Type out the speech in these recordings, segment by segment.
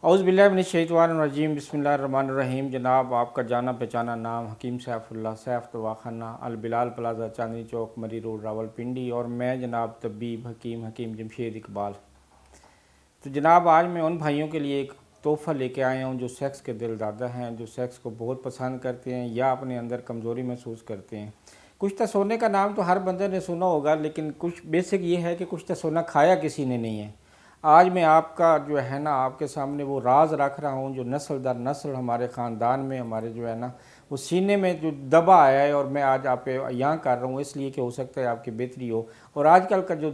اعوذ باللہ من الشیطان الرجیم، بسم اللہ الرحمن الرحیم۔ جناب آپ کا جانا پہچانا نام حکیم سیف اللہ، سیف دواخانہ، البلال پلازا، چاندنی چوک، مری روڈ، راولپنڈی، اور میں جناب طبیب حکیم جمشید اقبال۔ تو جناب آج میں ان بھائیوں کے لیے ایک تحفہ لے کے آیا ہوں جو سیکس کے دل دادا ہیں، جو سیکس کو بہت پسند کرتے ہیں یا اپنے اندر کمزوری محسوس کرتے ہیں۔ کچھ سونے کا نام تو ہر بندے نے سنا ہوگا، لیکن کچھ بیسک یہ ہے کہ کچھ سونا کھایا کسی نے نہیں ہے۔ آج میں آپ کا جو ہے نا آپ کے سامنے وہ راز رکھ رہا ہوں جو نسل در نسل ہمارے خاندان میں ہمارے جو ہے نا وہ سینے میں جو دبا آیا ہے، اور میں آج آپ پہ یہاں کر رہا ہوں اس لیے کہ ہو سکتا ہے آپ کی بہتری ہو۔ اور آج کل کا جو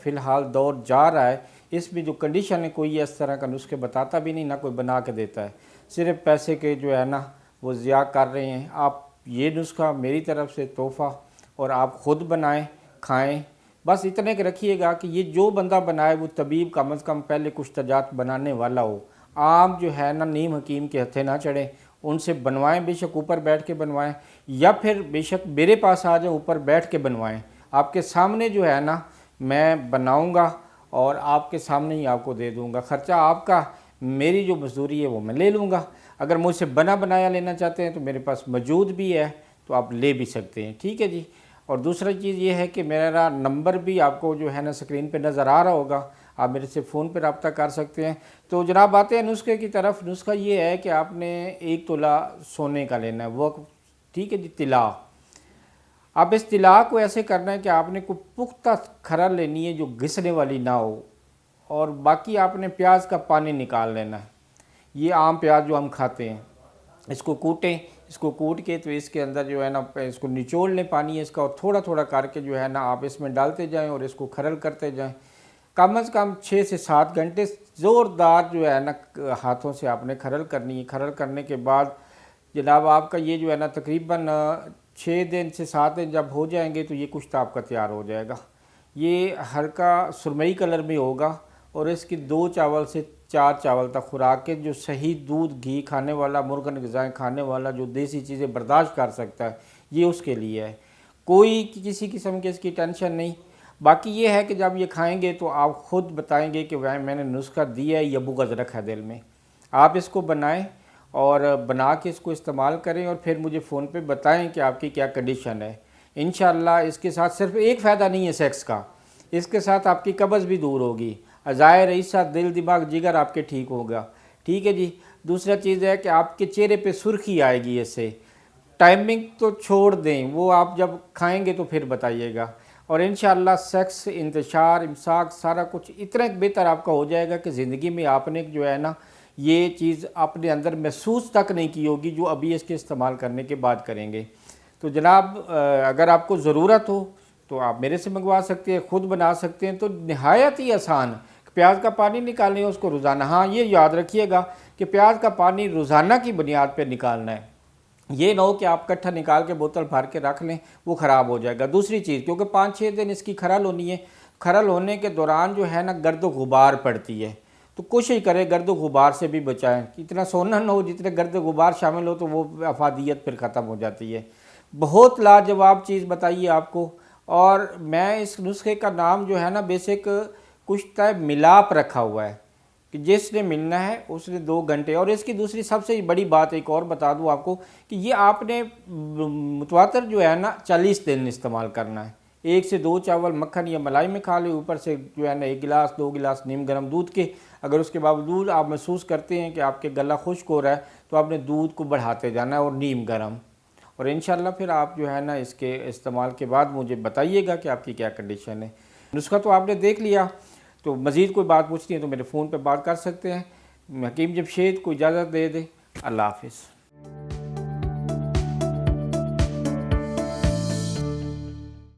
فی الحال دور جا رہا ہے، اس میں جو کنڈیشن ہے کوئی اس طرح کا نسخے بتاتا بھی نہیں، نہ کوئی بنا کے دیتا ہے، صرف پیسے کے جو ہے نا وہ ضیاع کر رہے ہیں۔ آپ یہ نسخہ میری طرف سے تحفہ، اور آپ خود بنائیں کھائیں، بس اتنے کہ رکھیے گا کہ یہ جو بندہ بنائے وہ طبیب کم از کم پہلے کچھ تجات بنانے والا ہو۔ عام جو ہے نا نیم حکیم کے ہتھے نہ چڑھیں، ان سے بنوائیں، بے شک اوپر بیٹھ کے بنوائیں یا پھر بے شک میرے پاس آ جائیں اوپر بیٹھ کے بنوائیں۔ آپ کے سامنے جو ہے نا میں بناؤں گا اور آپ کے سامنے ہی آپ کو دے دوں گا، خرچہ آپ کا، میری جو مزدوری ہے وہ میں لے لوں گا۔ اگر مجھ سے بنا بنایا لینا چاہتے ہیں تو میرے پاس موجود بھی ہے، تو آپ لے بھی سکتے ہیں، ٹھیک ہے جی۔ اور دوسری چیز یہ ہے کہ میرا نمبر بھی آپ کو جو ہے نا اسکرین پہ نظر آ رہا ہوگا، آپ میرے سے فون پہ رابطہ کر سکتے ہیں۔ تو جناب آتے ہیں نسخے کی طرف۔ نسخہ یہ ہے کہ آپ نے 1 تولہ سونے کا لینا ہے، وہ ٹھیک ہے جی، طلا۔ اب اس طلا کو ایسے کرنا ہے کہ آپ نے کوئی پختہ کھرل لینی ہے جو گھسنے والی نہ ہو، اور باقی آپ نے پیاز کا پانی نکال لینا ہے۔ یہ عام پیاز جو ہم کھاتے ہیں، اس کو کوٹیں، اس کو کوٹ کے تو اس کے اندر جو ہے نا اس کو نچوڑ لیں پانی اس کا، اور تھوڑا تھوڑا کر کے جو ہے نا آپ اس میں ڈالتے جائیں اور اس کو کھرل کرتے جائیں، کم از کم 6 سے 7 گھنٹے زوردار جو ہے نا ہاتھوں سے آپ نے کھرل کرنی ہے۔ کھرل کرنے کے بعد جناب آپ کا یہ جو ہے نا تقریباً 6 دن سے 7 دن جب ہو جائیں گے تو یہ کشتہ آپ کا تیار ہو جائے گا۔ یہ ہلکا سرمئی کلر میں ہوگا، اور اس کی 2 چاول سے 4 چاول تک خوراک کے، جو صحیح دودھ گھی کھانے والا، مرغن غذائیں کھانے والا، جو دیسی چیزیں برداشت کر سکتا ہے، یہ اس کے لیے ہے۔ کوئی کسی قسم کی اس کی ٹینشن نہیں۔ باقی یہ ہے کہ جب یہ کھائیں گے تو آپ خود بتائیں گے کہ میں نے نسخہ دیا ہے یا بغض رکھا دل میں۔ آپ اس کو بنائیں اور بنا کے اس کو استعمال کریں، اور پھر مجھے فون پہ بتائیں کہ آپ کی کیا کنڈیشن ہے۔ انشاءاللہ اس کے ساتھ صرف ایک فائدہ نہیں ہے سیکس کا، اس کے ساتھ آپ کی قبض بھی دور ہوگی، اعضائے رئیسہ، دل، دماغ، جگر آپ کے ٹھیک ہوگا، ٹھیک ہے جی۔ دوسرا چیز ہے کہ آپ کے چہرے پہ سرخی آئے گی اس سے۔ ٹائمنگ تو چھوڑ دیں، وہ آپ جب کھائیں گے تو پھر بتائیے گا، اور انشاءاللہ سیکس، انتشار، امساک، سارا کچھ اتنا بہتر آپ کا ہو جائے گا کہ زندگی میں آپ نے جو ہے نا یہ چیز اپنے اندر محسوس تک نہیں کی ہوگی جو ابھی اس کے استعمال کرنے کے بعد کریں گے۔ تو جناب اگر آپ کو ضرورت ہو تو آپ میرے سے منگوا سکتے ہیں، خود بنا سکتے ہیں۔ تو نہایت ہی آسان، پیاز کا پانی نکالیں اس کو روزانہ، ہاں یہ یاد رکھیے گا کہ پیاز کا پانی روزانہ کی بنیاد پہ نکالنا ہے، یہ نہ ہو کہ آپ کٹھا نکال کے بوتل بھر کے رکھ لیں، وہ خراب ہو جائے گا۔ دوسری چیز، کیونکہ 5-6 دن اس کی کھرل ہونی ہے، کھرل ہونے کے دوران جو ہے نا گرد و غبار پڑتی ہے، تو کوشش کریں گرد و غبار سے بھی بچائیں، اتنا سونا نہ ہو جتنے گرد و غبار شامل ہو تو وہ افادیت پھر ختم ہو جاتی ہے۔ بہت لاجواب چیز بتائیے آپ کو، اور میں اس نسخے کا نام جو ہے نا بیسک کچھ ملاپ رکھا ہوا ہے کہ جس نے ملنا ہے اس نے 2 گھنٹے۔ اور اس کی دوسری سب سے بڑی بات ایک اور بتا دوں آپ کو کہ یہ آپ نے متواتر جو ہے نا 40 دن استعمال کرنا ہے۔ 1 سے 2 چاول مکھن یا ملائی میں کھا لیں، اوپر سے جو ہے نا 1 گلاس 2 گلاس نیم گرم دودھ کے۔ اگر اس کے باوجود آپ محسوس کرتے ہیں کہ آپ کے گلا خشک ہو رہا ہے تو آپ نے دودھ کو بڑھاتے جانا ہے، اور نیم گرم، اور انشاءاللہ پھر آپ جو ہے نا اس کے استعمال کے بعد مجھے بتائیے گا کہ آپ کی کیا کنڈیشن ہے۔ نسخہ تو آپ نے دیکھ لیا، تو مزید کوئی بات پوچھنی ہے تو میرے فون پہ بات کر سکتے ہیں۔ حکیم جمشید کو اجازت دے دیں، اللہ حافظ۔